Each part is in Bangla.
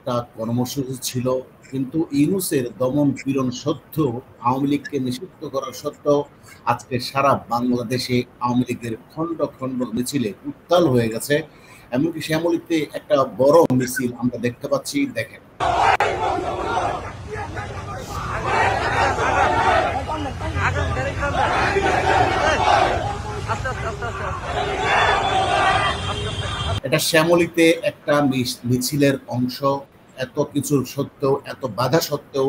একটা কর্মসূচি ছিল, কিন্তু ইউনূসের দমন পীড়ন সত্ত্বেও, আওয়ামী লীগকে নিষিদ্ধ করার সত্ত্বেও আজকে সারা বাংলাদেশে আওয়ামী লীগের খণ্ড খণ্ড মিছিলে উত্তাল হয়ে গেছে। এমনকি শ্যামলীতে একটা বড় মিছিল আমরা দেখতে পাচ্ছি। দেখেন, এটা শ্যামলীতে একটা মিছিলের অংশ। এত কিছুর সত্ত্বেও, এত বাধা সত্ত্বেও,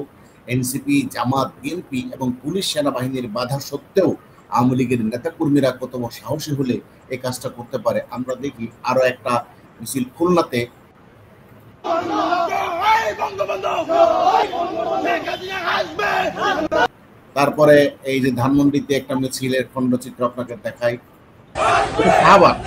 এনসিপি, জামাত, বিএনপি এবং পুলিশ সেনাবাহিনীর বাধা সত্ত্বেও আওয়ামী লীগের নেতাকর্মীরা কত সাহসী হলে এই কাজটা করতে পারে। আমরা দেখি আরো একটা মিছিল খুলনাতে। তারপরে এই যে ধানমন্ডিতে একটা মিছিলের খণ্ডচিত্র আপনাকে দেখাই। শাহবাগ,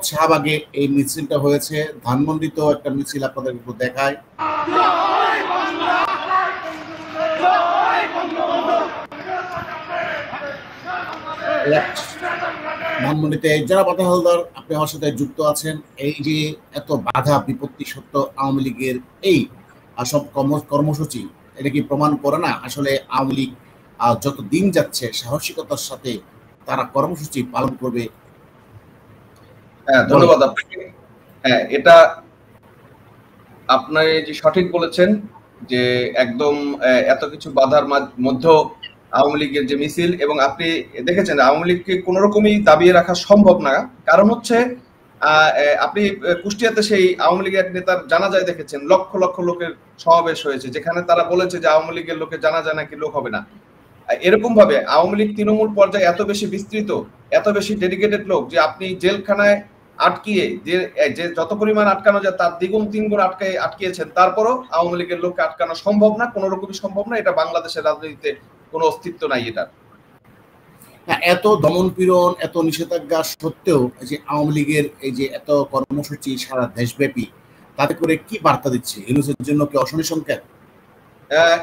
শাহবাগে এই মিছিলটা হয়েছে। ধানমন্ডিতেও একটা মিছিল আপনাদের একটু দেখায়। ধানমন্ডিতে যারা বাধা হালদার, আপনি আমার সাথে যুক্ত আছেন। এই যে এত বাধা বিপত্তি সত্ত্বেও আওয়ামী লীগের এই সব কর্মসূচি, এটা কি প্রমাণ করে না আসলে আওয়ামী লীগ যত দিন যাচ্ছে সাহসিকতার সাথে তারা কর্মসূচি পালন করবে? হ্যাঁ, ধন্যবাদ আপনাকে। হ্যাঁ, এটা আপনার যে সঠিক বলেছেন যে একদম এত কিছু বাধার মধ্যেও আওয়ামী লীগের যে মিছিল, এবং আপনি দেখেছেন আওয়ামী লীগকে কোন রকমই দাবিয়ে রাখা সম্ভব না। কারণ হচ্ছে আপনি কুষ্টিয়াতে সেই আওয়ামী লীগের এক নেতার জানাজায় দেখেছেন লক্ষ লক্ষ লোকের সমাবেশ হয়েছে, যেখানে তারা বলেছে যে আওয়ামী লীগের লোকের জানাজা নাকি লোক হবে না। এরকম ভাবে আওয়ামী লীগ তৃণমূল পর্যায়ে এত বেশি বিস্তৃত, এত বেশি ডেডিকেটেড লোক যে আপনি জেলখানায় আটকিয়ে যে যত পরিমাণ আটকানো যায় তার দ্বিগুণ তিনগুণ আটকিয়েছেন, তারপরও আওয়ামী লীগের লোককে আটকানো সম্ভব না, কোন রকমই সম্ভব না। এটা বাংলাদেশের রাজনীতিতে কোনো অস্তিত্ব নাই এটা। এত দমন পীড়ন, এত নিষেধাজ্ঞা সত্ত্বেও যে আওয়ামী লীগের এই যে এত কর্মসূচি সারা দেশব্যাপী, তাতে করে কি বার্তা দিচ্ছে? ইউনূসের জন্য কি অশনি সংকেত?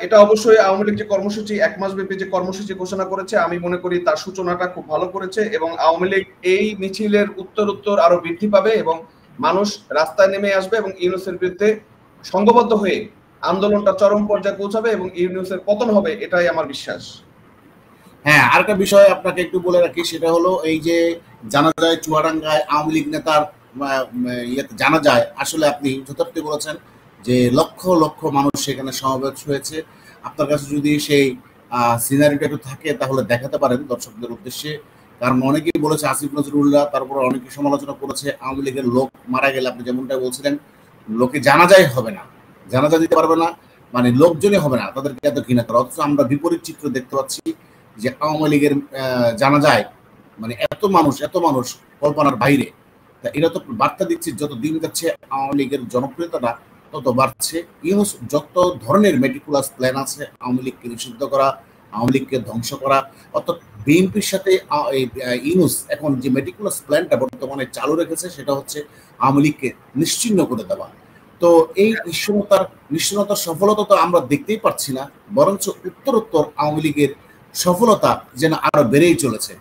এটা অবশ্যই আওয়ামী লীগ যে কর্মসূচি, এক মাস ব্যাপী যে কর্মসূচি ঘোষণা করেছে, আমি মনে করি তার সূচনাটা খুব ভালো করেছে, এবং আওয়ামী লীগ এই মিছিলের উত্তর আরো বৃদ্ধি পাবে এবং মানুষ রাস্তায় নেমে আসবে এবং ইউনূসের বিরুদ্ধে সংঘবদ্ধ হয়ে আন্দোলনটা চরম পর্যায়ে পৌঁছাবে এবং ইউনূসের পতন হবে, এটাই আমার বিশ্বাস। হ্যাঁ, আরেকটা বিষয় আপনাকে একটু বলে রাখি, সেটা হলো এই যে জানাজায় চুয়াডাঙ্গায় আওয়ামী লীগ নেতার জানা যায়, আসলে আপনি যথার্থ বলেছেন যে লক্ষ লক্ষ মানুষ সেখানে সমাবেশ হয়েছে। আপনার কাছে যদি সেই সিনারিটা একটু থাকে তাহলে দেখাতে পারেন দর্শকদের উদ্দেশ্যে। কারণ অনেকেই বলেছে আসিফ নজরুল্লাহ, তারপর অনেকে সমালোচনা করেছে আওয়ামী লীগের লোক মারা গেলে, আপনি যেমনটা বলছিলেন, লোকে জানাজাই হবে না, জানাজা দিতে পারবে না, মানে লোকজনই হবে না, তাদেরকে এত ঘৃণা করা। অথচ আমরা বিপরীত চিত্র দেখতে পাচ্ছি যে আওয়ামী লীগের জানাজায় মানে এত মানুষ কল্পনার বাইরে। তা এটা তো বার্তা দিচ্ছে যত দিন যাচ্ছে আওয়ামী লীগের জনপ্রিয়তাটা তত বাড়ছে। ইউনূস যত ধরনের মেটিকুলাস প্ল্যান আছে আওয়ামী লীগকে নিষিদ্ধ করা, আওয়ামী লীগকে ধ্বংস করা, অর্থাৎ বিএনপির সাথে ইউনূস এখন যে মেটিকুলাস প্ল্যানটা বর্তমানে চালু রেখেছে সেটা হচ্ছে আওয়ামী লীগকে নিশ্চিহ্ন করে দেওয়া। তো এই নিশ্চিহ্নতার সফলতা তো আমরা দেখতেই পাচ্ছি না, বরঞ্চ উত্তরোত্তর আওয়ামী লীগের সফলতা যেন আরো বেড়েই চলেছে।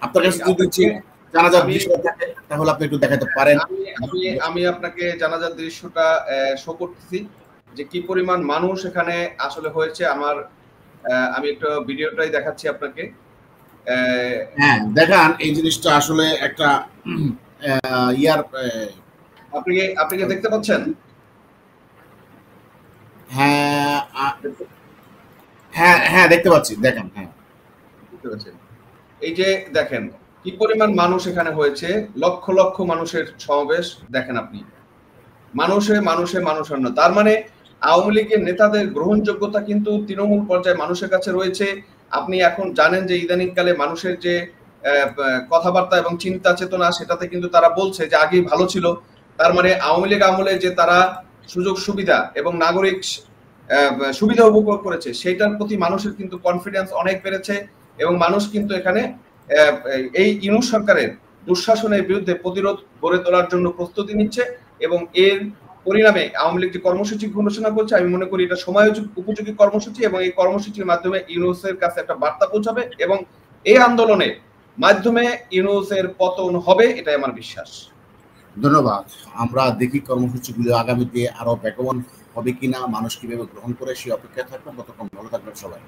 আপনার কাছে যদি জানাজার দৃশ্যটা থাকে তাহলে আপনি একটু দেখাতে পারেন। আমি আপনাকে জানাজার দৃশ্যটা শো করতেছি যে কি পরিমাণ মানুষ এখানে আসলে হয়েছে। আমি একটু ভিডিওটাই দেখাচ্ছি আপনাকে। হ্যাঁ, দেখান এই জিনিসটা আসলে একটা ইয়ার। আপনি কি দেখতে পাচ্ছেন? হ্যাঁ দেখতে পাচ্ছি, দেখেন। হ্যাঁ, দেখতে পাচ্ছেন। এই যে দেখেন কি পরিমাণ মানুষ এখানে হয়েছে, লক্ষ লক্ষ মানুষের সমাবেশ। দেখেন আপনি, মানুষের না। তার মানে আওয়ামী লীগের নেতাদের গ্রহণযোগ্যতা কিন্তু তৃণমূল পর্যায়ে মানুষের কাছে রয়েছে। আপনি এখন জানেন যে ইদানিংকালে মানুষের যে কথাবার্তা এবং চিন্তা চেতনা, সেটাতে কিন্তু তারা বলছে যে আগেই ভালো ছিল। তার মানে আওয়ামী লীগ আমলে যে তারা সুযোগ সুবিধা এবং নাগরিক সুবিধা উপভোগ করেছে, সেটার প্রতি মানুষের কিন্তু কনফিডেন্স অনেক বেড়েছে এবং মানুষ কিন্তু এখানে এই ইউনূস সরকারের দুঃশাসনের বিরুদ্ধে প্রতিরোধ গড়ে তোলার জন্য প্রস্তুতি নিচ্ছে এবং এর পরিণামে আওয়ামী লীগ যে কর্মসূচি ঘোষণা করছে, আমি মনে করি এটা সময় উপযোগী কর্মসূচি এবং এই কর্মসূচির মাধ্যমে ইউনূসের কাছে একটা বার্তা পৌঁছাবে এবং এই আন্দোলনে মাধ্যমে ইউনূসের পতন হবে, এটাই আমার বিশ্বাস। ধন্যবাদ। আমরা দেখি কর্মসূচিগুলো আগামীতে আরো বেগবান হবে কিনা, মানুষ কিভাবে গ্রহণ করে, সেই অপেক্ষায় থাকবো। ততক্ষণ ভালো থাকবেন সবাই।